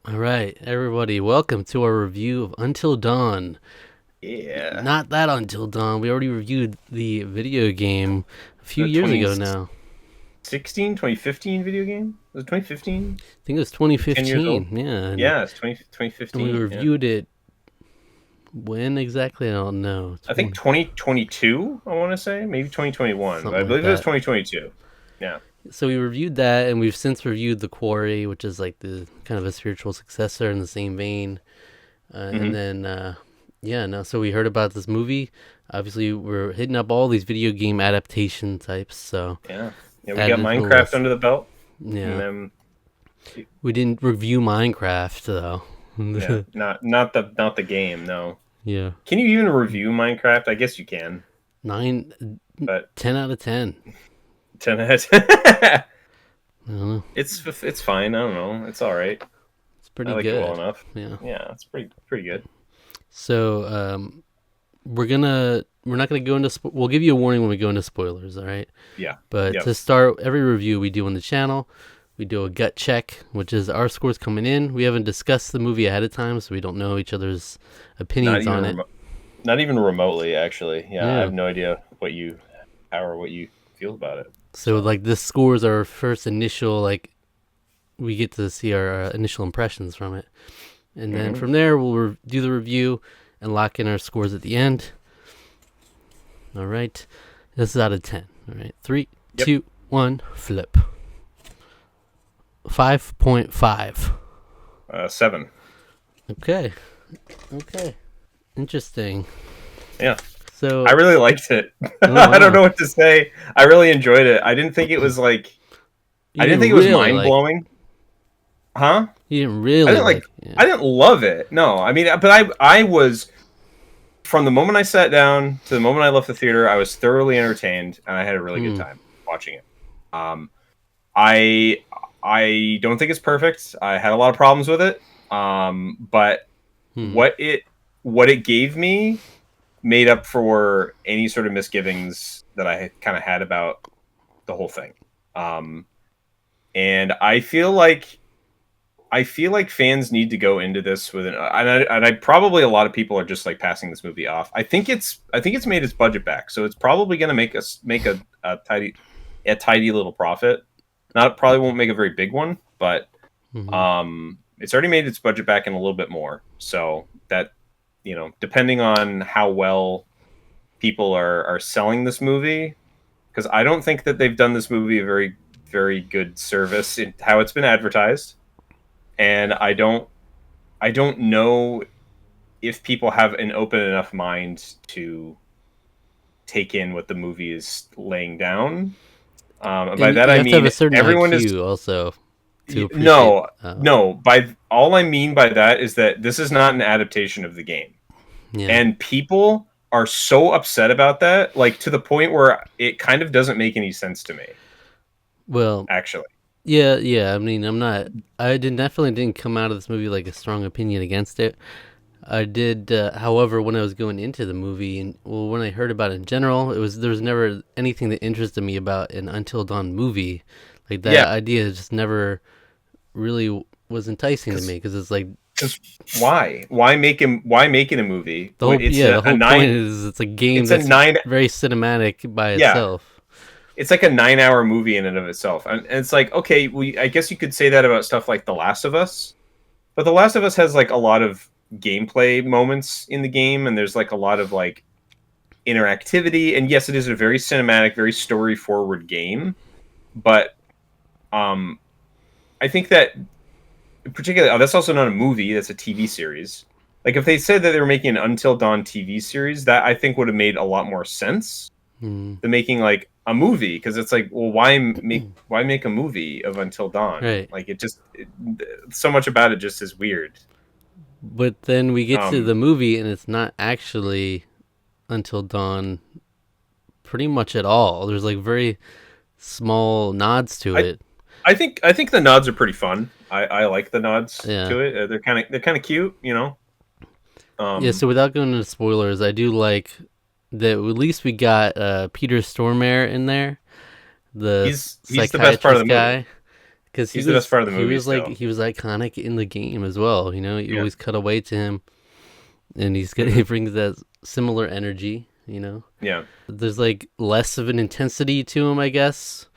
All right, everybody, welcome to our review of Until Dawn. Yeah. Not that Until Dawn. We already reviewed the video game a few The years ago now. 2015 video game? Was it 2015? I think it was 10 years old? 2015. Yeah, Yeah, it's and we 2015. Yeah. reviewed it when exactly? I don't know. I think 2022, I want to say. Maybe 2021, but Something I like believe it was that. 2022. Yeah. So we reviewed that, and we've since reviewed The Quarry, which is like the kind of a spiritual successor in the same vein. And hmm then, yeah, no. So we heard about this movie. Obviously, we're hitting up all these video game adaptation types. So Yeah. Yeah, we got added to the Minecraft list. under the belt. And Yeah, then we didn't review Minecraft though. yeah, not the game, no. Yeah, Can you even review Minecraft? I guess you can, nine, but 10 out of 10. 10 ahead. I don't know. It's fine. I don't know. It's all right. It's I pretty like it well good. enough. Yeah. Yeah, it's pretty good. So we're not gonna go into. We'll give you a warning when we go into spoilers. All right. Yeah. But Yep. to start every review we do on the channel, we do a gut check, which is our scores coming in. We haven't discussed the movie ahead of time, so we don't know each other's Not opinions even on it. Not even remotely, actually. Yeah, I Yeah. have no idea what you feel about it. So So, like this scores our first initial like we get to see our initial impressions from it. And then hmm from there, we'll do the review and lock in our scores at the end. All right. This is out of 10. All right. Three, yep, 2, 1, flip. 5.5. 7. Okay. Okay. Interesting. Yeah, I So, really liked it. oh, I don't wow. know what to say. I really enjoyed it. I didn't think it was like You I didn't didn't think it was really mind like, blowing, huh? you didn't I really didn't like. like, yeah. I didn't love it. No, I mean, but I was from the moment I sat down to the moment I left the theater, I was thoroughly entertained and I had a really good Hmm. time watching it. Um, I I don't think it's perfect. I had a lot of problems with it. But Hmm. what it gave me made up for any sort of misgivings that I kind of had about the whole thing. Um, and I feel like fans need to go into this with and I probably a lot of people are just like passing this movie off. I think it's made its budget back, so it's probably going to make a tidy little profit. Not probably won't make a very big one, but Hmm. it's already made its budget back and a little bit more. So that depending on how well people are selling this movie, because I don't think that they've done this movie a very very good service in how it's been advertised, and I don't know if people have an open enough mind to take in what the movie is laying down. By And that you I have to have mean a certain everyone is IQ also to appreciate. no, no. By all I mean by that is that this is not an adaptation of the game, Yeah. and people are so upset about that, like to the point where it kind of doesn't make any sense to me, Well, actually. yeah, yeah. I mean, I'm not. I did definitely didn't come out of this movie like a strong opinion against it. I did, however, when I was going into the movie, and well, when I heard about it in general, there was never anything that interested me about an Until Dawn movie. Like that Yeah, idea just never really was enticing to me because because it's like why make it a movie? the whole It's the a whole point nine. is it's a game It's a that's nine. very cinematic by Yeah, itself. it's like a 9 hour movie in and of itself, and it's like, okay, I guess you could say that about stuff like The Last of Us, but The Last of Us has like a lot of gameplay moments in the game, and there's like a lot of like interactivity, and yes, it is a very cinematic, very story forward game, but um, I think that particularly, that's also not a movie, that's a TV series. Like if they said that they were making an Until Dawn TV series, that I think would have made a lot more sense Hmm. than making like a movie, because it's like, well, why make a movie of Until Dawn? Right. Like so much about it just is weird. But then we get to Um, the movie and it's not actually Until Dawn pretty much at all. There's like very small nods to I it. I think the nods are pretty fun. I like the nods Yeah. to it. They're kind of cute, you know. Yeah, Um, so without going into spoilers, I do like that at least we got Peter Stormare in there, the he's the best part of psychiatrist the movie. guy. because He's the best part of the he movie was like still. he was iconic in the game as well. You know, you Yeah. always cut away to him, and he Hmm. brings that similar energy. You know, Yeah. there's like less of an intensity to him, I guess,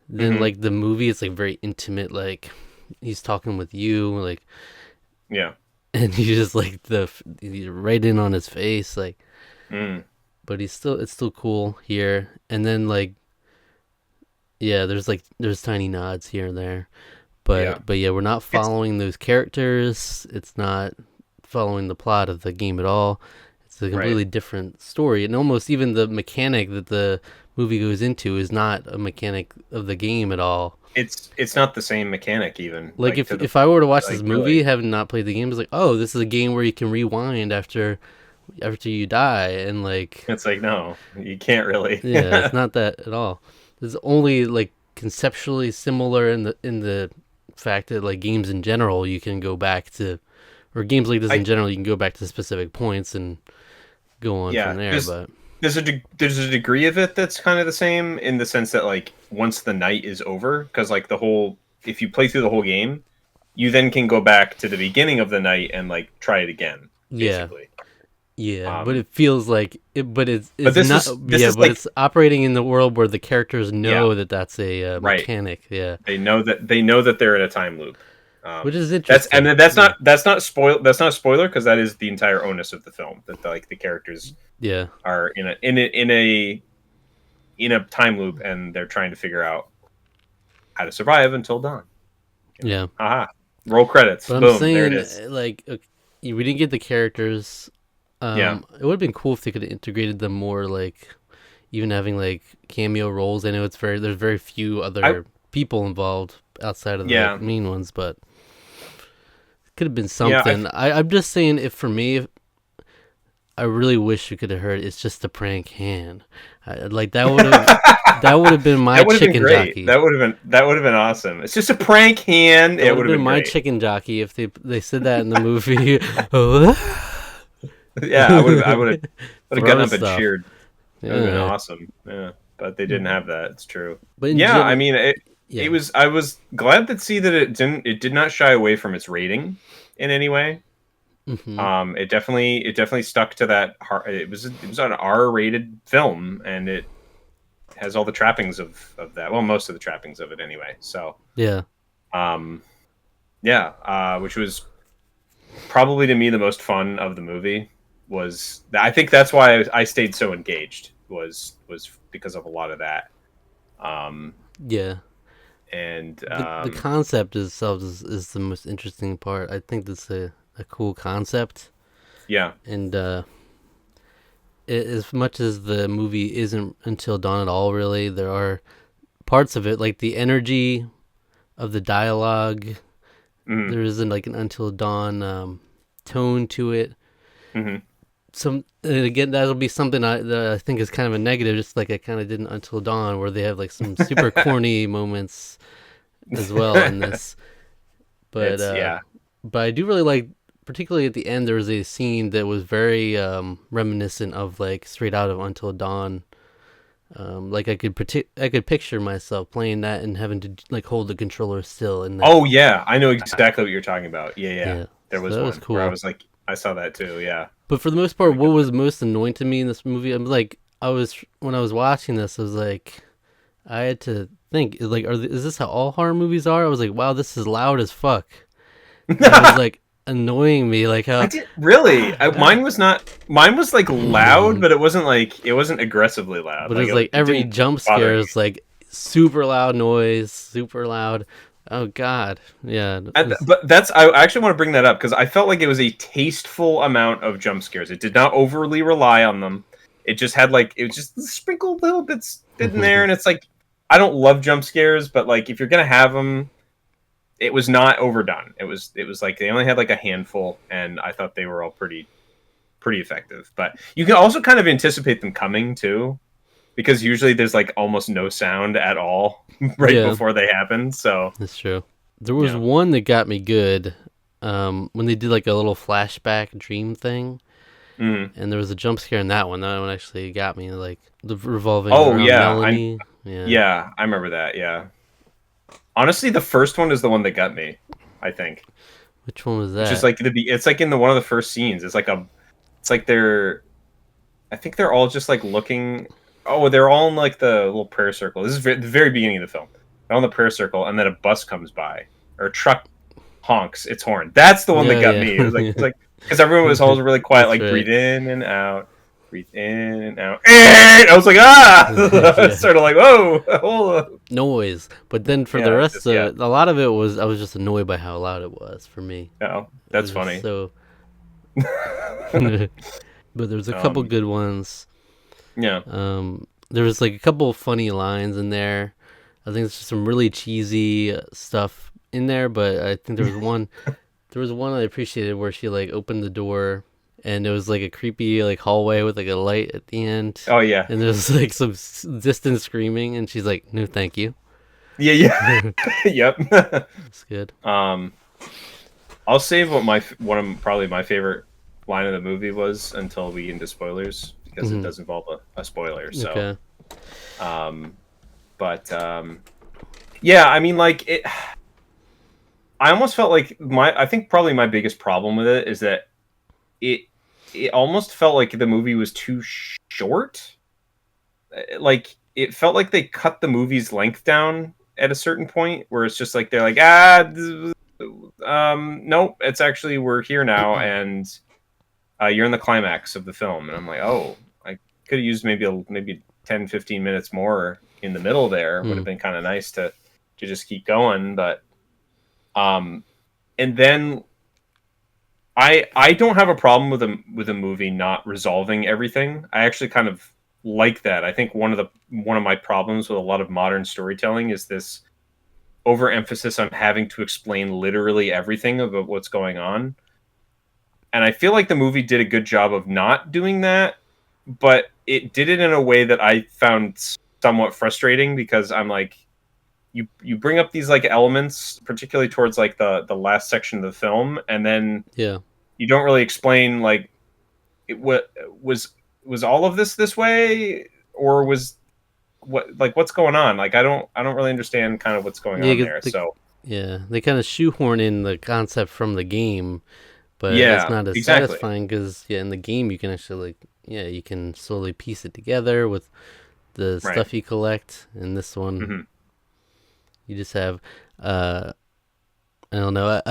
than Hmm. like the movie. It's like very intimate. Like he's talking with you, like, Yeah. and you just like you're right in on his face, like. Mm. But it's still cool here, and then like yeah, there's tiny nods here and there. Yeah. But yeah, we're not It's following those characters. It's not following the plot of the game at all. It's a right. completely different story, and almost even the mechanic that the movie goes into is not a mechanic of the game at all. It's not the same mechanic even, Like like to the if I were to watch this like movie, really. having not played the game, it's like, oh, this is a game where you can rewind after you die, and like, It's like no, you can't really. yeah, it's not that at all. It's only like conceptually similar in the fact that like games in general you can go back to, or games like this in I general you can go back to specific points and go on from Yeah, there. But there's a degree of it that's kind of the same in the sense that like once the night is over, because like the whole if you play through the whole game, you then can go back to the beginning of the night and like try it again, yeah, basically. yeah, but Um, it feels like it, but but it's not. this Yeah, is but like it's operating in the world where the characters yeah, know that that's a right. mechanic. Yeah, They know that they're in a time loop. which is That's and interesting. Yeah, that's not a spoiler because that is the entire onus of the film that like the characters yeah, are in a time loop and they're trying to figure out how to survive until dawn. You know, yeah. haha. Roll credits. But I'm Boom. There it saying, is. like, we didn't get the characters. Yeah. It would have been cool if they could have integrated them more, like even having like cameo roles. I know there's very few I other people involved outside of the yeah main ones, but it could have been yeah I something. I'm just saying, if for me, if, I really wish you could have heard it's just a prank hand. Like that would have been my that would have been chicken great. jockey. That would have been awesome. It's just a prank hand. That It would have would have been been my great. chicken jockey if they said that in the movie. Oh. Yeah, I would have gotten Throw up and stuff. cheered. That would have been Yeah. awesome. Yeah, but they didn't have that. It's true. But in Yeah, I general, mean it yeah. was I was glad to see that it did not shy away from its rating in any way. Hmm. It definitely stuck to that. It was an R-rated film, and it has all the trappings of that. Well, most of the trappings of it, anyway. So, Yeah. um, yeah, which was probably to me the most fun of the movie. I think that's why I stayed so engaged was because of a lot of that. Um, Yeah. and The concept itself is the most interesting part. I think that's a cool concept. yeah, And as much as the movie isn't Until Dawn at all, really, there are parts of it, like the energy of the dialogue. mm, There isn't like an Until Dawn tone to it. hmm And again, that'll be something that I think is kind of a negative, just like I kind of did in Until Dawn, where they have like some super corny moments as well in this. But it's uh, yeah. but I do really like, particularly at the end, there was a scene that was very reminiscent of like straight out of Until Dawn. Like I could picture myself playing that and having to like hold the controller still in that. Oh yeah, I know exactly what you're talking about. Yeah, yeah. Yeah, There so was that was one where I cool. was like, I saw that too. Yeah. But for the most part, what was most annoying to me in this movie, I'm like, I was when I was watching this, I was like, I had to think, like, is this how all horror movies are? I was like, wow, this is loud as fuck, and it was like annoying me, like I how, did really. God. Mine was not. Mine was like loud, but it wasn't aggressively loud. But Like it's like it every didn't jump bother scare me. is like super loud noise, super loud. Oh God, yeah, But I actually want to bring that up because I felt like it was a tasteful amount of jump scares. It did not overly rely on them. It just had like it was just sprinkled little bits in there, and it's like I don't love jump scares, but like if you're gonna have them, it was not overdone. It was like they only had like a handful, and I thought they were all pretty effective. But you can also kind of anticipate them coming too, because usually there's like almost no sound at all right yeah, before they happen. So that's true. There was yeah. one that got me good, when they did like a little flashback dream thing, Mm. and there was a jump scare in that one. That one actually got me, like the revolving Oh around yeah, Melanie. Yeah, yeah, I remember that. Yeah, Honestly, the first one is the one that got me. I think Which one was it's just that? like it's like in the one of the first scenes. It's like they're I think they're all just like looking. Oh, they're all in like the little prayer circle. This is the very beginning of the film. They're on the prayer circle, and then a bus comes by or a truck honks its horn. That's the one that Yeah, got yeah. me. It was like because everyone was always really quiet, That's like right. breathe in and out, breathe in and out. And I was like, ah, Yeah. sort of like, whoa, hold up. Noise. But then for the Yeah, rest just yeah. of it, a lot of it was I was just annoyed by how loud it was for me. No, It that's was just funny. so. But there's a couple um, good ones. yeah. There was like a couple of funny lines in there. I think it's just some really cheesy stuff in there, but I think there was one. There was one I appreciated where she like opened the door and it was like a creepy like hallway with like a light at the end, Oh yeah. and there's like some distant screaming, and she's like, "No, thank you." Yeah, yeah. Yep. It's good. um, I'll save what one of probably my favorite line of the movie was until we get into spoilers because it Hmm. does involve a spoiler. So, Okay. um, but yeah, I mean, like it. I almost felt like I think probably my biggest problem with it is that it it almost felt like the movie was too short. Like it felt like they cut the movie's length down at a certain point where it's just like they're like nope, it's actually we're here now and you're in the climax of the film, and I'm like, oh, I could have used maybe 10, 15 minutes more in the middle there. Would have Mm. been kind of nice to just keep going, but um and then I don't have a problem with a movie not resolving everything. I actually kind of like that. I think one of my problems with a lot of modern storytelling is this overemphasis on having to explain literally everything about what's going on. And I feel like the movie did a good job of not doing that, but it did it in a way that I found somewhat frustrating because I'm like you bring up these like elements particularly towards like the last section of the film, and then Yeah. you don't really explain like what was all of this way, or was what's going on. Like I don't really understand kind of what's going Yeah. on 'Cause there. So yeah, they kind of shoehorn in the concept from the game, but that's yeah, not as exactly. satisfying because yeah, in the game you can actually like you can slowly piece it together with the Right. stuff you collect. In this one, Hmm. you just have uh I don't know.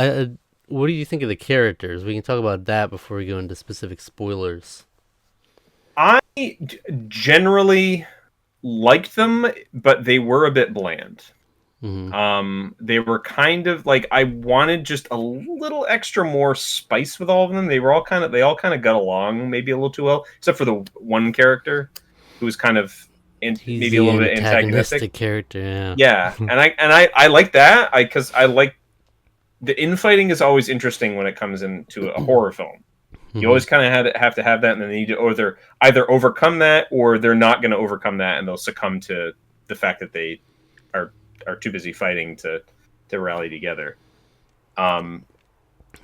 What do you think of the characters? We can talk about that before we go into specific spoilers. Generally liked them, but they were a bit bland. Hmm. They were kind of like I wanted just a little extra more spice with all of them. They all kind of got along maybe a little too well, except for the one character who was kind of He's maybe a the little bit antagonistic. antagonistic character. Yeah. Yeah, and I like that. Because I like the infighting is always interesting when it comes into a horror film. You Hmm. always kind of have to have that, and then they need to either overcome that or they're not going to overcome that, and they'll succumb to the fact that they are are too busy fighting to rally together. Um,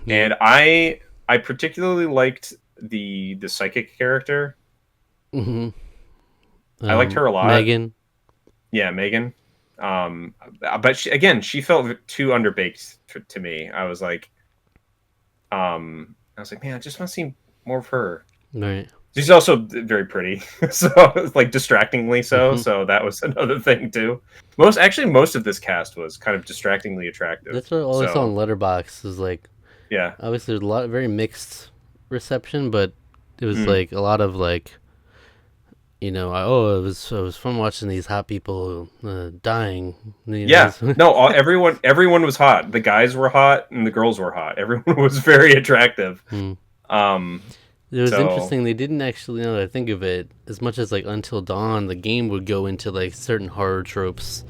Yeah. and I particularly liked the psychic character. Hmm. I liked her a lot. Megan. Yeah, Megan. But she felt too underbaked to me. I was like, man, I just want to see more of her. Right. She's also very pretty, so like distractingly so. Hmm. So that was another thing too. Most of this cast was kind of distractingly attractive. That's what all I saw on So Letterbox is like. yeah, Obviously, there's a lot very mixed reception, but it was mm. like a lot of like it was fun watching these hot people dying. Yeah. No, everyone was hot. The guys were hot and the girls were hot. Everyone was very attractive. Hmm. Um, It was so interesting. They didn't actually, now that I think of it, as much as like Until Dawn, the game would go into like certain horror tropes.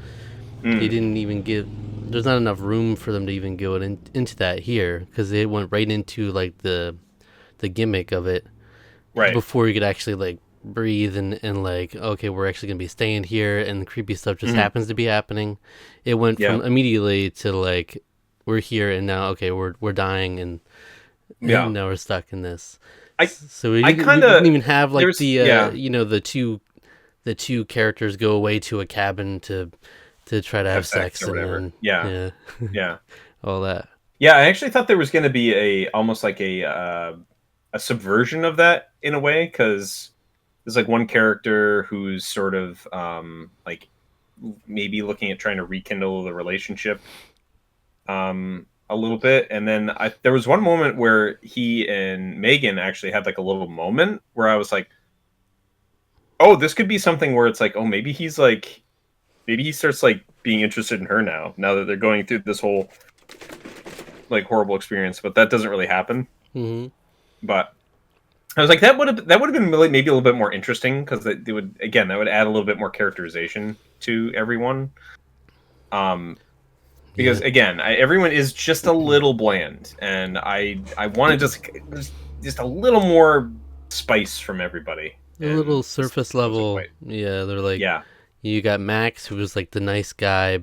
They mm, didn't even give. There's not enough room for them to even go into that here because they went right into like the gimmick of it right. before you could actually like breathe and like okay, we're actually gonna be staying here, and the creepy stuff just Mhm. happens to be happening. It went Yeah. from immediately to like we're here and now okay, we're dying and Yeah. now we're stuck in this. I So we I didn't, we kind didn't of even have like there's yeah. the two characters go away to a cabin to to try to have have sex sex or and whatever. then Yeah, yeah, yeah, all that. yeah. I actually thought there was going to be almost like a subversion of that in a way, because there's like one character who's sort of like maybe looking at trying to rekindle the relationship a little bit, and then there was one moment where he and Megan actually had like a little moment where I was like, oh, this could be something where it's like, oh, maybe he starts like being interested in her now that they're going through this whole like horrible experience, but that doesn't really happen. Hmm. But I was like, that would have been really, maybe a little bit more interesting, because they would, again, that would add a little bit more characterization to everyone. Um, Yeah, because again, everyone is just a little bland, and I wanted just a little more spice from everybody, a little and this surface wasn't level. quite. Yeah, they're like Yeah. you got Max, who was like the nice guy,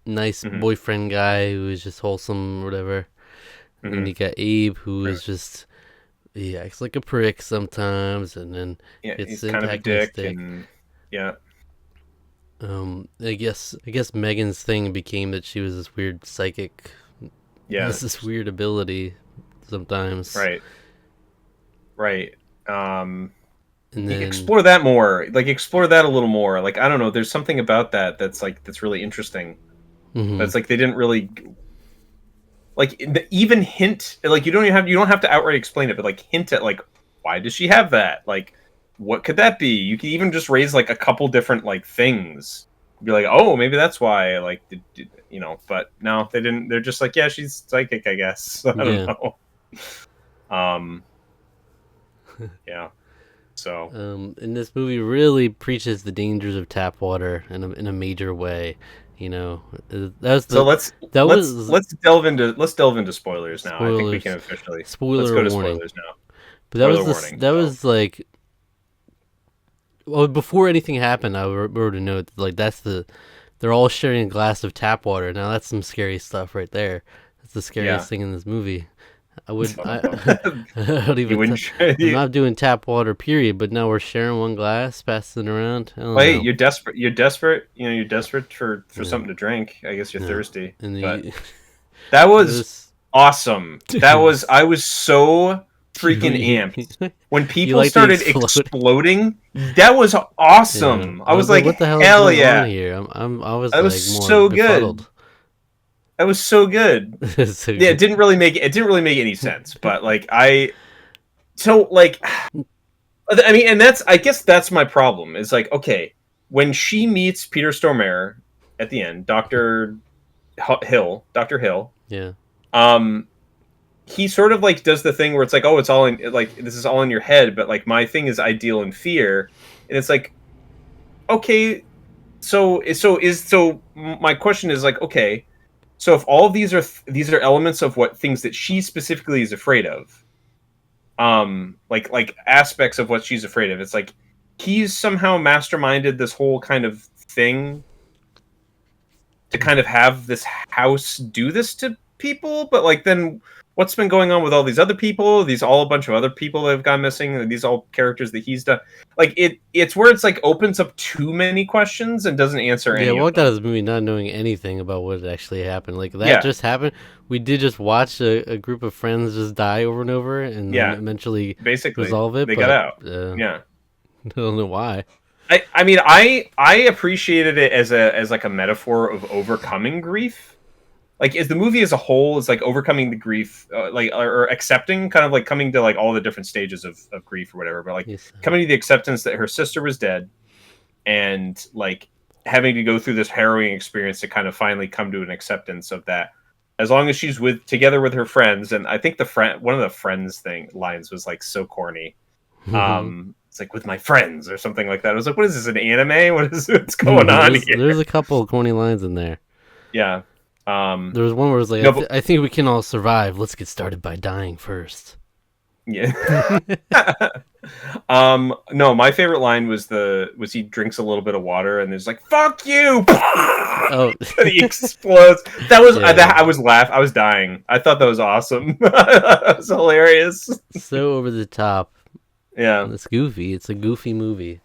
nice Hmm. boyfriend guy who is just wholesome or whatever. And then Hmm. you got Abe, who Right. is just he acts like a prick sometimes, and then Yeah, gets he's kind of a dick, antagonistic. and yeah, I guess Megan's thing became that she was this weird psychic, yeah, has this weird ability sometimes, right, right. Um, and then explore that more, like explore that a little more. Like, I don't know, there's something about that's really interesting. hmm That's like they didn't really like even hint, like you don't have to outright explain it, but like hint at like, why does she have that? Like, what could that be? You could even just raise like a couple different like things. Be like, oh, maybe that's why. Like, but no, they didn't. They're just like, yeah, she's psychic, I guess. I don't yeah. know. Um, yeah. So And this movie really preaches the dangers of tap water in a major way. You know, so let's that let's was let's delve into spoilers now. I think we can spoilers. officially let's Spoiler go to warning. spoilers now. But that was Spoiler this. warning. That So was like, well, before anything happened, I wrote a note like they're all sharing a glass of tap water. Now that's some scary stuff right there. That's the yeah. scariest thing in this movie. I don't You even. wouldn't. I'm not doing tap water, period. But now we're sharing one glass, passing it around. I don't Wait, know. you're desperate. You're desperate. You're desperate for Yeah, something to drink. I guess you're yeah. thirsty. And But the that was this awesome. I was so you, freaking amped when you people like the started explode. exploding. That was Yeah, awesome. I I was was like, what like, the hell is hell going on yeah. here? I was That was like more so good. befuddled. That was so good. So Yeah, good. it didn't really make any sense, but like so like I mean, and I guess that's my problem. Is like, okay, when she meets Peter Stormare at the end, Dr. Hill, Yeah. um, he sort of like does the thing where it's like, oh, it's all in, like, this is all in your head, but like my thing is I deal in fear, and it's like, okay, so my question is like, okay, so if all of these are elements of what things that she specifically is afraid of, like aspects of what she's afraid of, it's like he's somehow masterminded this whole kind of thing to kind of have this house do this to people, but like then what's been going on with all these other people, these all a bunch of other people that have gone missing, and these all characters that he's done, like it's where it's like opens up too many questions and doesn't answer Yeah, I any of walked out them. of the movie not knowing anything about what actually happened. Like that Yeah, just happened. We did just watch a group of friends just die over and over, and then yeah, eventually basically resolve it. they got But out. Yeah. I don't know why. I mean, I appreciated it as like a metaphor of overcoming grief. Like, as the movie as a whole is like overcoming the grief, like, or accepting, kind of like coming to like all the different stages of grief or whatever, but like Yes. coming to the acceptance that her sister was dead, and like having to go through this harrowing experience to kind of finally come to an acceptance of that. As long as she's together with her friends, and I think one of the friends thing lines was like so corny. It's like, with my friends or something like that. I was like, what is this, an anime? What's going on There's here? a couple of corny lines in there. Yeah. There was one where it was like, No, but I think we can all survive. Let's get started by dying first. yeah. No, my favorite line was he drinks a little bit of water and there's like, fuck you. Oh, And he explodes. That was yeah. I was I was dying. I thought that was awesome. That was hilarious. So over the top. Yeah. It's goofy. It's a goofy movie.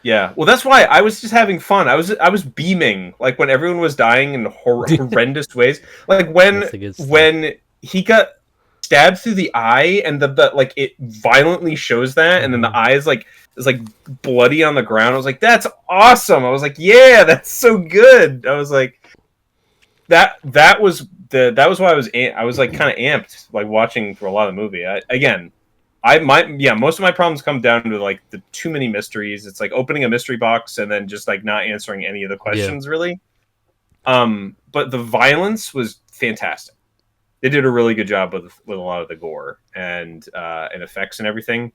Yeah, well, that's why I was just having fun. I was beaming like when everyone was dying in horrendous ways. Like That's the good stuff. when he got stabbed through the eye, and the like it violently shows that, and then Hmm. the eye is like bloody on the ground. I was like, that's awesome. I was like, yeah, that's so good. I was like, that was why I was like kind of amped like watching for a lot of the movie. Most of my problems come down to like the too many mysteries. It's like opening a mystery box and then just like not answering any of the Yeah. questions really. But the violence was fantastic. They did a really good job with a lot of the gore and effects and everything.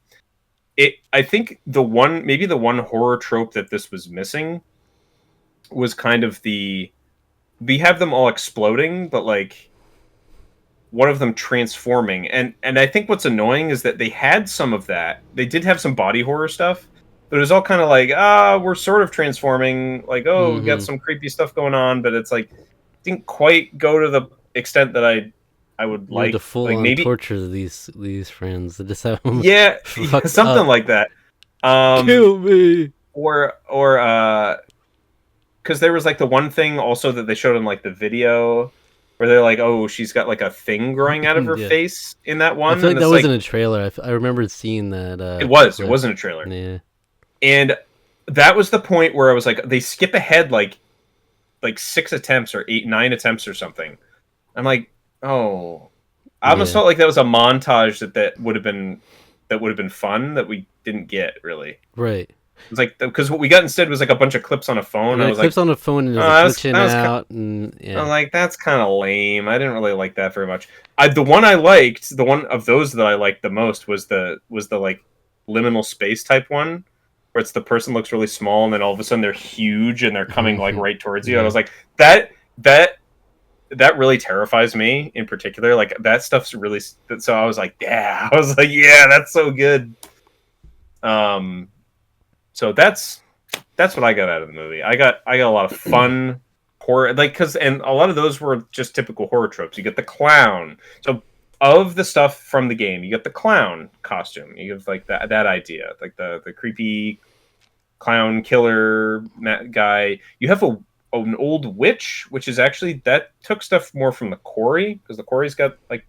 I think the one horror trope that this was missing was kind of we have them all exploding, but like one of them transforming. And I think what's annoying is that they had some of that. They did have some body horror stuff, but it was all kind of like, we're sort of transforming, like, oh, we got Hmm. some creepy stuff going on, but it's like didn't quite go to the extent that I would You know, the like. full Like on maybe torture of these friends. They just have them yeah, yeah, fucked something up. like that. Um Kill me. or because there was like the one thing also that they showed in like the video where they're like, oh, she's got like a thing growing out of her Yeah. face in that I one, feel like and that it's wasn't like a trailer. I remember seeing that it clip. wasn't a trailer. Yeah. And that was the point where I was like, they skip ahead like six attempts or eight, nine attempts or something. I'm like, oh, I almost Yeah. felt like that was a montage that would have been fun that we didn't get really. Right. It's like because what we got instead was like a bunch of clips on a We phone. I got was like, clips on the phone and it oh, was like glitching that was out and I'm yeah. like, that's kind of lame. I didn't really like that very much. The one I liked, the one of those that I liked the most was the like liminal space type one, where it's the person looks really small and then all of a sudden they're huge and they're coming like right towards you. I Yeah. was like, that that really terrifies me in particular. Like that stuff's really. So I was like, yeah, I was like, yeah, that's so good. Um, so that's what I got out of the movie. I got a lot of fun horror, like because and a lot of those were just typical horror tropes. You get the clown. So of the stuff from the game, you get the clown costume. You have like that idea, like the creepy clown killer guy. You have an old witch, which is actually that took stuff more from the quarry because the quarry's got like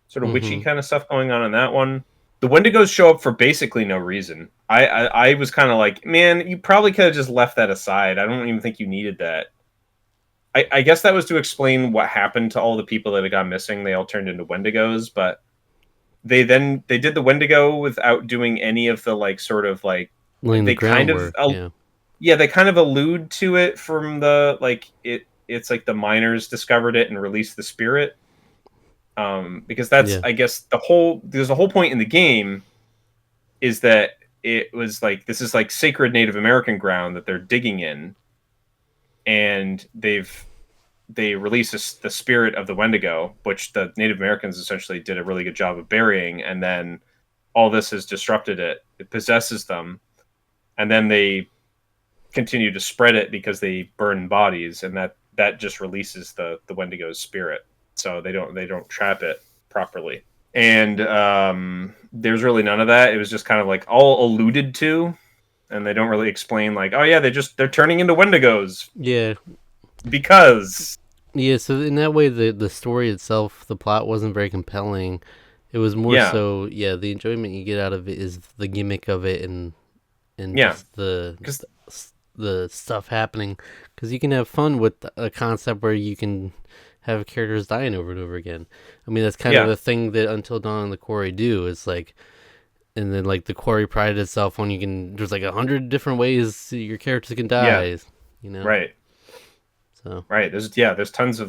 sort of witchy Hmm. kind of stuff going on in that one. The Wendigos show up for basically no reason. I was kind of like, man, you probably could have just left that aside. I don't even think you needed that. I guess that was to explain what happened to all the people that had gone missing. They all turned into Wendigos, but they did the Wendigo without doing any of the like sort of like Laying the they kind of groundwork, yeah. yeah, they kind of allude to it from the like it's like the miners discovered it and released the spirit. Because that's Yeah. I guess there's a whole point in the game is that it was like this is like sacred Native American ground that they're digging in, and they release the spirit of the Wendigo, which the Native Americans essentially did a really good job of burying, and then all this has disrupted it. It possesses them, and then they continue to spread it because they burn bodies, and that just releases the Wendigo's spirit. So they don't trap it properly. And there's really none of that. It was just kind of like all alluded to, and they don't really explain like, oh yeah, they're turning into Wendigos Yeah. because Yeah, so in that way the story itself, the plot wasn't very compelling. It was more yeah, so, yeah, the enjoyment you get out of it is the gimmick of it and yeah, just because the stuff happening cuz you can have fun with a concept where you can have characters dying over and over again. I mean, that's kind of yeah, the thing that Until Dawn and the Quarry do. It's like and then like the Quarry prided itself when you can there's like 100 different ways your characters can yeah, die, you know. right, So, right. There's tons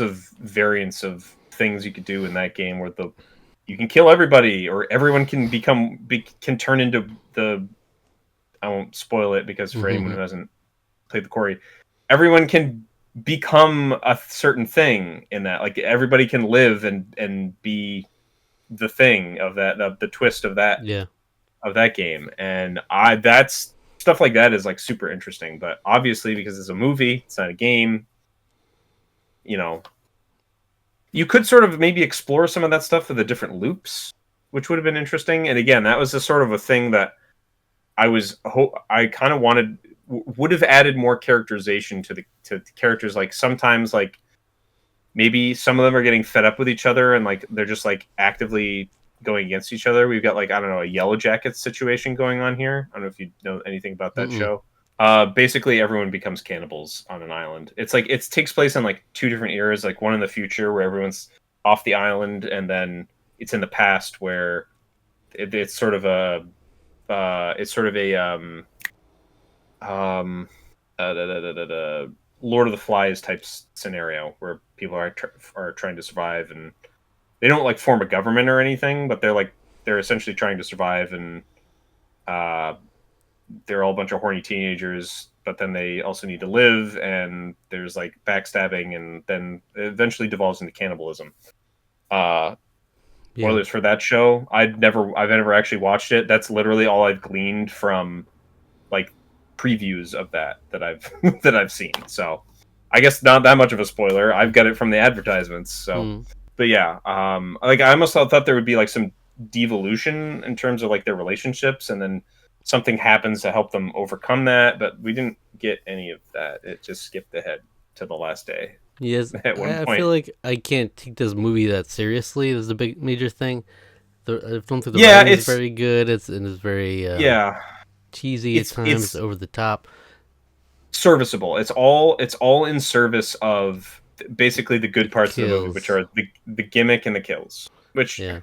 of variants of things you could do in that game where the you can kill everybody or everyone can can turn into the I won't spoil it because for anyone who hasn't played the Quarry, everyone can become a certain thing in that. Like everybody can live and be the thing of the twist yeah. of that game. And I that's stuff like that is like super interesting. But obviously because it's a movie, it's not a game, you know, you could sort of maybe explore some of that stuff with the different loops, which would have been interesting. And again, that was a sort of a thing that I kind of would have added more characterization to the characters. Like sometimes like maybe some of them are getting fed up with each other and like they're just like actively going against each other. We've got like, I don't know, a Yellow Jackets situation going on here. I don't know if you know anything about that Mm-mm. show. Basically everyone becomes cannibals on an island. It's like it takes place in like two different eras, like one in the future where everyone's off the island, and then it's in the past where it's sort of a um Lord of the Flies type scenario where people are trying to survive, and they don't like form a government or anything, but they're essentially trying to survive, and uh, they're all a bunch of horny teenagers, but then they also need to live, and there's like backstabbing, and then it eventually devolves into cannibalism. Uh, Yeah. Spoilers for that show. I've never actually watched it. That's literally all I've gleaned from like previews of that I've that I've seen. So I guess not that much of a spoiler. I've got it from the advertisements. So, Mm. but yeah, like I almost thought there would be like some devolution in terms of like their relationships, and then something happens to help them overcome that. But we didn't get any of that. It just skipped ahead to the last day Yes, at one I feel point. like I can't take this movie that seriously. This is a big major thing. I don't think the Yeah, writing is it's very good. It's very yeah, cheesy at times, it's over the top. serviceable. It's all in service of basically the good parts of the movie, which Kills. are the gimmick and the kills. Which, Yeah.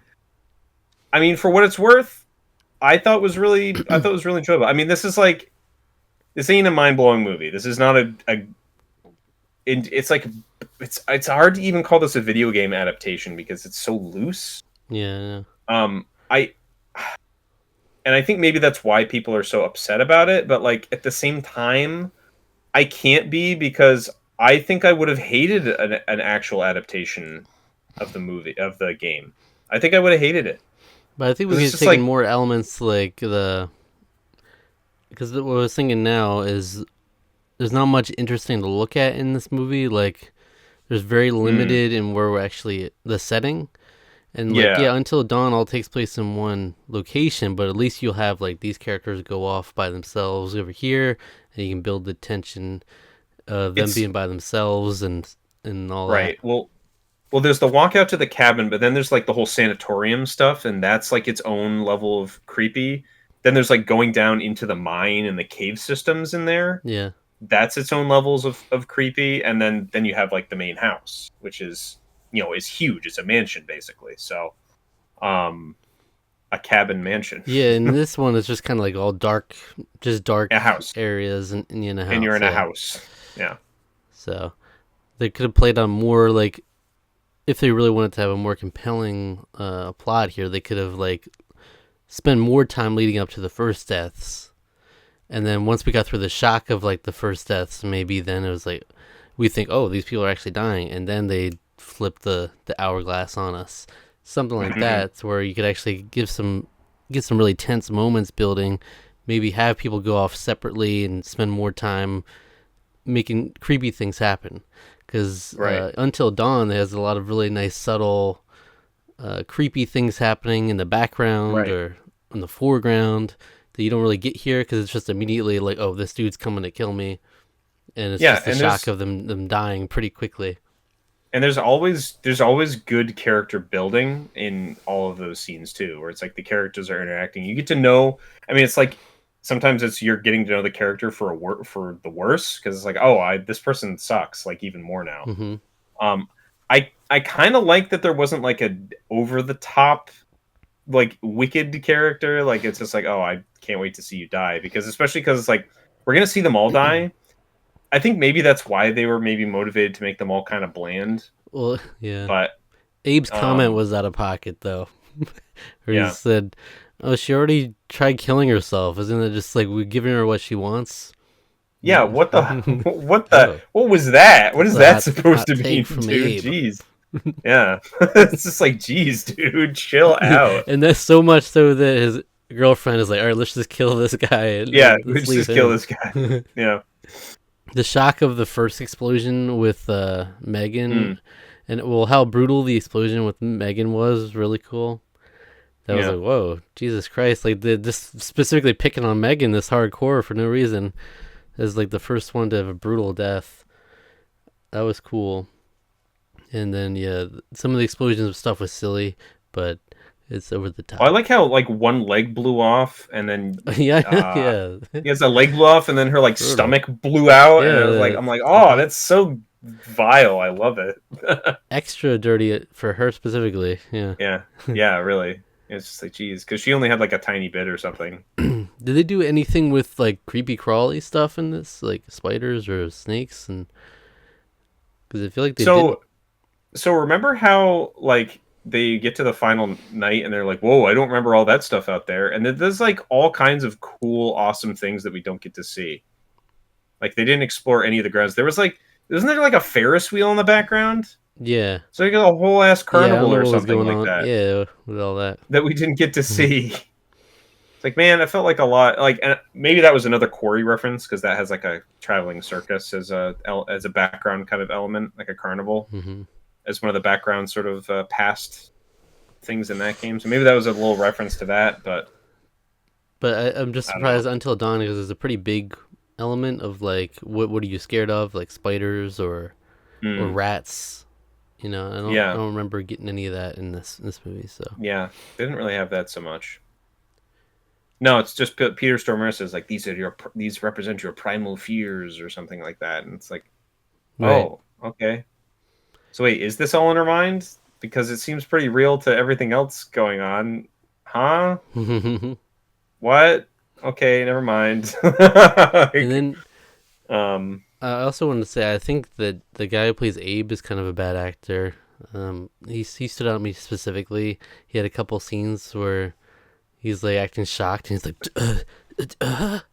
I mean, for what it's worth, I thought was really enjoyable. I mean, this ain't a mind blowing movie. This is not it's like it's hard to even call this a video game adaptation because it's so loose. Yeah. I and I think maybe that's why people are so upset about it. But like at the same time, I can't be, because I think I would have hated an actual adaptation of the game. I think I would have hated it But I think we because could it's have just taken like, more elements like because what I was thinking now is there's not much interesting to look at in this movie. Like there's very mm, limited in where we're actually the setting. And like yeah, yeah, Until Dawn all takes place in one location, but at least you'll have like these characters go off by themselves over here, and you can build the tension of them it's being by themselves and all that. right. Well, there's the walk out to the cabin, but then there's like the whole sanatorium stuff, and that's like its own level of creepy. Then there's like going down into the mine and the cave systems in there. Yeah, That's its own levels of creepy. And then you have like the main house, which is, is huge. It's a mansion basically. So um a cabin mansion. yeah. And this one is just kind of like all dark, just dark A house. areas and in a And you're house. in a Yeah, house. Yeah. so they could have played on more like if they really wanted to have a more compelling plot here, they could have like spent more time leading up to the first deaths. And then once we got through the shock of like the first deaths, maybe then it was like we think, oh, these people are actually dying, and then they flip the hourglass on us, something like Mhm. that, to where you could actually get some really tense moments building, maybe have people go off separately and spend more time making creepy things happen. Because Right. Until Dawn has a lot of really nice subtle creepy things happening in the background Right. or in the foreground that you don't really get here because it's just immediately like, oh, this dude's coming to kill me, and it's Yeah, just the shock of them dying pretty quickly. and there's always good character building in all of those scenes too, where it's like the characters are interacting. You get to know. I mean, it's like sometimes it's you're getting to know the character for the worse, because it's like, oh, I this person sucks like even more now. Hmm. Um, I kind of like that there wasn't like a over the top like wicked character. Like it's just like, oh, I can't wait to see you die, because especially because it's like we're gonna see them all die. I think maybe that's why they were maybe motivated to make them all kind of bland. Well, yeah. But Abe's comment um, was out of pocket though, where he yeah, said, "Oh, she already tried killing herself. Isn't it just like we're giving her what she wants?" yeah. What the Oh, what was that? What that's is a that hot supposed hot to take mean, from dude? Abe. Jeez. Yeah, it's just like, geez, dude, chill out. And that's so much so that his girlfriend is like, "All right, let's just kill this guy and Yeah, let's let's leave just kill him." this guy. Yeah. The shock of the first explosion with Mm. Megan, and well, how brutal the explosion with Megan was really cool. That was Yeah. like, whoa, Jesus Christ! Like the just specifically picking on Megan this hardcore for no reason as like the first one to have a brutal death. That was cool. And then yeah, some of the explosions of stuff was silly, but it's over the Oh, I top. like how like one leg blew off, and then Yeah, uh, yeah, he has a leg blew off, and then her like brutal. stomach blew out, and it was like Yeah, I'm like, oh, that's so vile. I love it. extra dirty for her specifically. Yeah. Yeah, yeah, really. It's just like, geez, because she only had like a tiny bit or something. Did they do anything with like creepy crawly stuff in this, like spiders or snakes? And because I feel like they didn't. So, so remember how like they get to the final night and they're like, "Whoa, I don't remember all that stuff out there." And there's like all kinds of cool, awesome things that we don't get to see. Like they didn't explore any of the grounds. There was like, isn't there like a Ferris wheel in the background? Yeah, So you got a whole ass yeah. I don't carnival know or what was something going like on. that Yeah, with all that. that we didn't get to see. It's like, man, I felt like a lot. Like, and maybe that was another Quarry reference because that has like a traveling circus as a background kind of element, like a carnival, Hmm. as one of the background sort of past things in that game. So maybe that was a little reference to that, but But I'm just I don't know. surprised Until Dawn because there's a pretty big element of like what are you scared of, like spiders or Mm, rats. I yeah, don't remember getting any of that in this movie. So yeah, they didn't really have that so much. No, it's just Peter Stormare says like these represent your primal fears or something like that, and it's like, right. oh, okay. So wait, is this all in her mind? Because it seems pretty real to everything else going on, huh? And What? Okay, never mind. Like, then um, I also wanted to say I think that the guy who plays Abe is kind of a bad actor. He stood out to me specifically. He had a couple scenes where he's like acting shocked and he's like,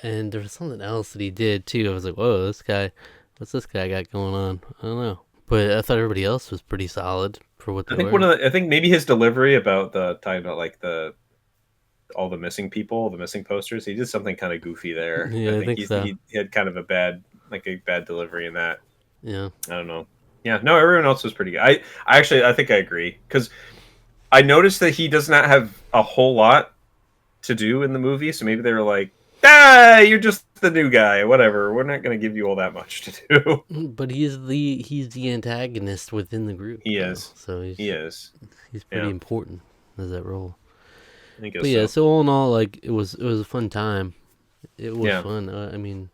and there was something else that he did too. I was like, whoa, what's this guy got going on? I don't know, but I thought everybody else was pretty solid for what I they think were. I think maybe his delivery about the talking about like the all the missing people, the missing posters. He did something kind of goofy there. I Yeah, I think think so. he had kind of a bad like a bad delivery in that. Yeah, I don't know. Yeah, no, everyone else was pretty good. I actually I think I agree because I noticed that he does not have a whole lot to do in the movie. So maybe they were like, ah, you're just the new guy, whatever. We're not going to give you all that much to do. but he's the antagonist within the group He though, is. so He is. he's pretty Yeah, important as that role. I But guess yeah, so. so all in all, like it was a fun time. It was Yeah. fun. I mean,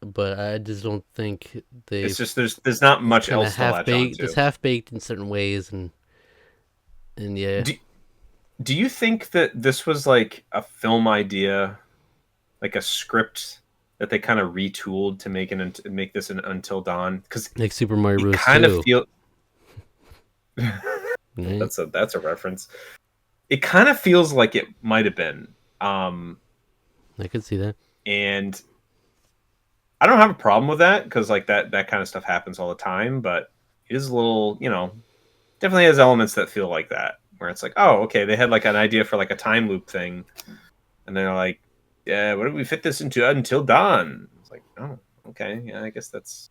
but I just don't think It's they've. just there's not It's much kind of else to half latch baked. It's onto. half baked in certain ways, and yeah, Do, do you think that this was like a film idea, like a script that they kind of retooled to make this an Until Dawn? Because like Super Mario it Bros. kind of 2, feel right? that's a reference. It kind of feels like it might have been. Um, I could see that. and I don't have a problem with that because like that kind of stuff happens all the time, but it is a little, definitely has elements that feel like that, where it's like, oh, okay, they had like an idea for like a time loop thing, and they're like, yeah, what do we fit this into Until Dawn? It's like, oh, okay, yeah, I guess that's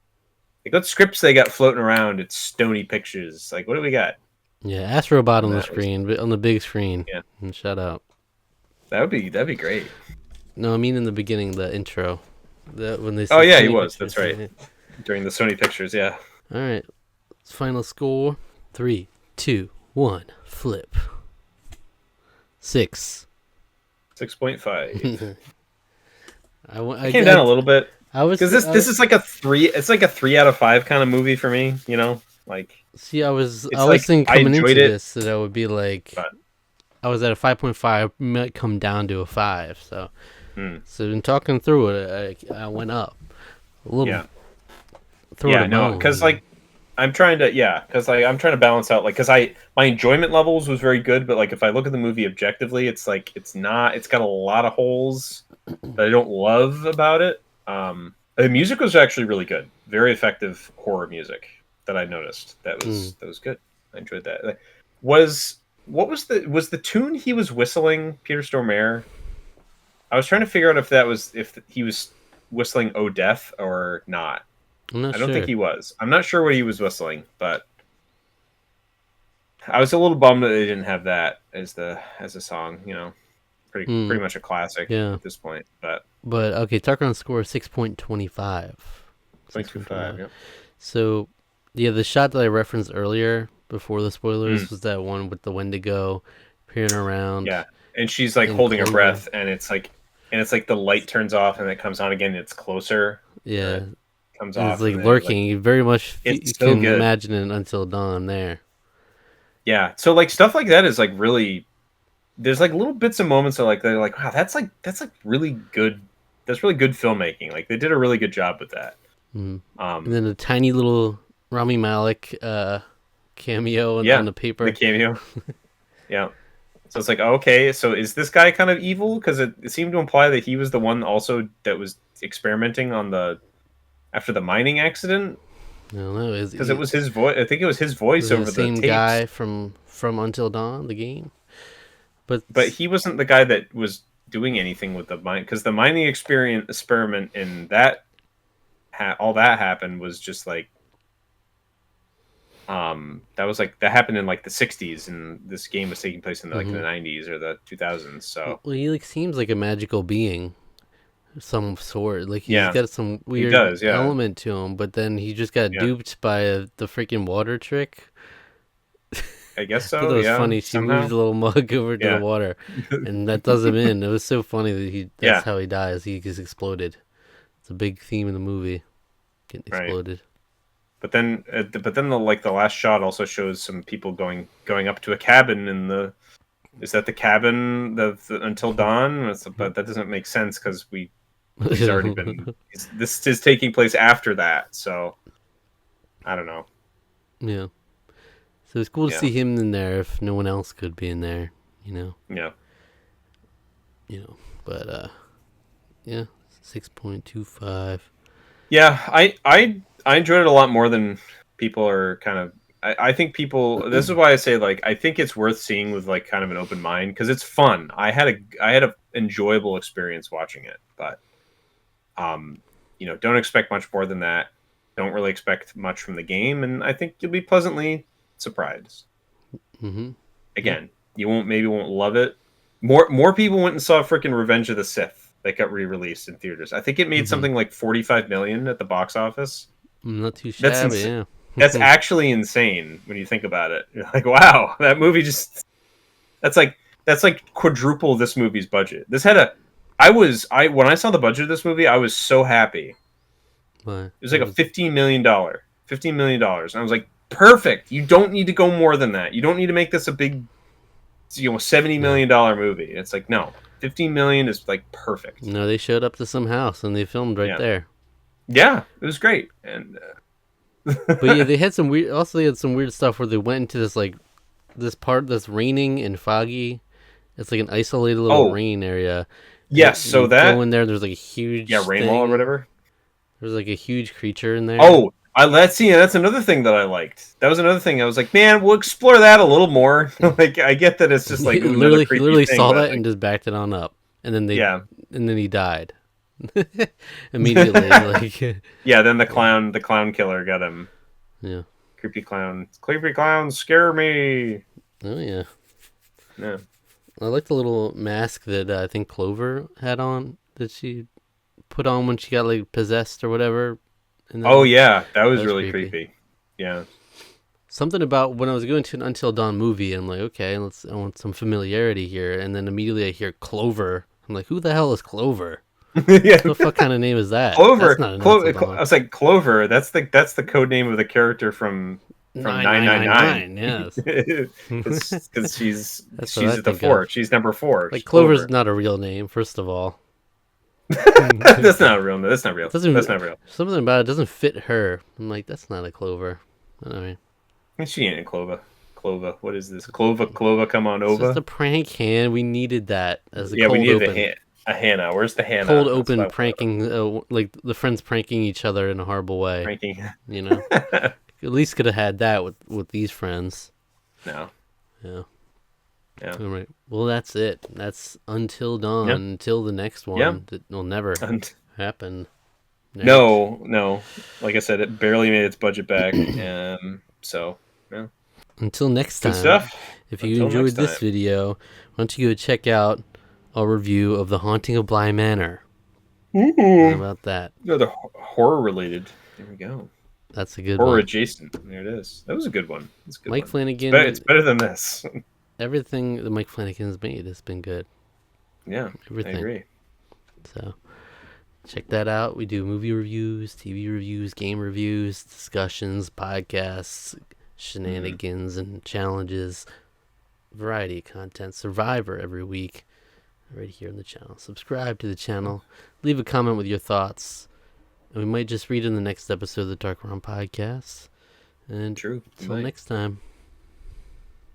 like what scripts they got floating around at Stony Pictures. Like, what do we got? Yeah, Astrobot And on the that was, screen, but on the big screen. yeah, And shout out. that'd be great. No, I mean in the beginning, the intro, when they Oh see yeah, he Sony was. That's pictures. right. Yeah. During the Sony Pictures, yeah. All right, final score: 3, 2, 1. Flip. 6. 6.5. I, It came down a little bit. I was Because this is like a 3. It's like a 3 out of 5 kind of movie for me. see. I It's was like thinking I coming enjoyed into it, this that I would be like, but I was at a 5.5, might come down to a 5. So, hmm, in talking through it, I went up a little. yeah, Throw it yeah, a no, bone. because like I'm trying to balance out like because I my enjoyment levels was very good, but like if I look at the movie objectively, it's like it's not. It's got a lot of holes that I don't love about it. The music was actually really good, very effective horror music that I noticed. Mm. That was good. I enjoyed that. Like, was the tune he was whistling, Peter Stormare? I was trying to figure out if he was whistling "Oh Death" or not. I'm not I don't think sure. he was. I'm not sure what he was whistling, but I was a little bummed that they didn't have that as a song. Hmm. Pretty much a classic Yeah. at this point. But But okay, Tarqaron score is 6.25. 0.25. 6.25. Yep. So, yeah, the shot that I referenced earlier before the Mm, spoilers was that one with the Wendigo peering around yeah, and she's like in holding her clover. breath, and it's like the light turns off and it comes on again. And it's closer, and Yeah, it comes it's off, like and then like lurking. You very much you it's so can good. imagine it until dawn there. Yeah, so like stuff like that is like really. There's like little bits and moments that like they're like, wow, that's like really good. That's really good filmmaking. Like they did a really good job with that. Mm. And Um, then a tiny little Rami Malek cameo on yeah, the the paper. cameo. Yeah. So it's like, okay, so is this guy kind of evil? Because it seemed to imply that he was the one also that was experimenting on the after the mining accident. I don't know. Because it was his voice. I think it was his voice Was it the over the same tapes, guy from Until Dawn, the game? But but he wasn't the guy that was doing anything with the mine. Because the mining experience experiment in that all that happened was just like that was like that happened in like the 60s, and this game was taking place in like the hmm 90s or the 2000s. So well, he like seems like a magical being, of some sort. Like he's yeah, got some he weird does. Yeah, element to him, but then he just got yeah, duped by the freaking water trick. I guess I thought that so. was Yeah, funny. She moved somehow. the little mug over to the Yeah, water, and that does him in. It was so funny that that's yeah, how he dies. He gets exploded. It's a big theme in the movie, getting right. exploded. But then the last shot also shows some people going up to a cabin in the. Is that the cabin until dawn? But that doesn't make sense because he's already been. This is taking place after that, so I don't know. Yeah. So it's cool to Yeah, see him in there if no one else could be in there, you know. yeah, You know. But yeah, 6.25. yeah. I enjoyed it a lot more than people are kind of. I think people. This is why I say like I think it's worth seeing with like kind of an open mind because it's fun. I had a enjoyable experience watching it, but don't expect much more than that. Don't really expect much from the game, and I think you'll be pleasantly surprised. Mhm. Yeah. Again, you won't love it. More people went and saw freaking Revenge of the Sith that got re-released in theaters. I think it made Mhm. something like 45 million at the box office. Not too That's shabby, ins- yeah. that's actually insane when you think about it. You're like, wow, that movie just that's like quadruple this movie's budget. This had a I when I saw the budget of this movie, I was so happy. But It was it like a was $15 million. And I was like, perfect. You don't need to go more than that. You don't need to make this a big, $70 no. million movie. It's like, no, 15 million is like perfect. No, they showed up to some house and they filmed right Yeah. there. Yeah. It was great. And, But yeah, they had some weird. Also, they had some weird stuff where they went into this like this part that's raining and foggy. It's like an isolated little oh, rain area, yes. and So you go that, in there. There's like a yeah, huge Rainwall or thing. whatever. There's like a huge creature in there. Oh, let's see. That's another thing that I liked. That was another thing. I was like, man, we'll explore that a little more. Like, I get that it's just like, ooh, another He creepy literally thing, saw but that like, and just backed it on up, and yeah. and then he died immediately. Like, Yeah. Then the clown killer got him. yeah, Creepy clowns scare me. oh yeah. Yeah. I like the little mask that I think Clover had on that she put on when she got like possessed or whatever. And Oh then yeah, that that was was really creepy. creepy. Yeah. Something about when I was going to an Until Dawn movie, I'm like, okay, I want some familiarity here, and then immediately I hear Clover. I'm like, who the hell is Clover? Yeah. What the fuck kind of name is that? That's Clover. not an Until I Dawn. was like Clover. That's the code name of the character from Nine nine nine nine nine nine. nine. Yes, Because that's what I she's at the think of. four. She's number four. Like She's Clover's Clover. not a real name, first of all. That's not real. No, that's not real. That's Doesn't not real. something about it doesn't fit her. I'm like, that's not a Clover. I mean, She ain't a Clova. Clova. What is this? Clova. Come on it's just a over. prank hand. We needed that as a Yeah, we cold needed open. a Hannah. Where's the Cold Hannah? That's what open I want. pranking, like the friends pranking each other in a horrible way. Ranking. You know, at least could have had that with these friends. No. Yeah. Yeah. All right. Well, that's it. That's Until Dawn. Yeah. Until the next Yeah. one that will never And happen. Right. no. Like I said, it barely made its budget back. So, yeah. Until next Good time, stuff. if you Until next enjoyed this time. video, why don't you go check out our review of The Haunting of Bly Manor. How Ooh. about that? Another horror related. There we go. That's a good Horror one. adjacent. There it is. That was a good one. That's a good Mike one. It's Flanagan, better than this. everything that Mike Flanagan's made has been good. Yeah, I Everything. agree. So check that out. We do movie reviews, TV reviews, game reviews, discussions, podcasts, shenanigans, and challenges. Variety of content. Survivor every week. Right here on the channel. Subscribe to the channel. Leave a comment with your thoughts. And we might just read in the next episode of the Tarqaron podcast. And True. until next time.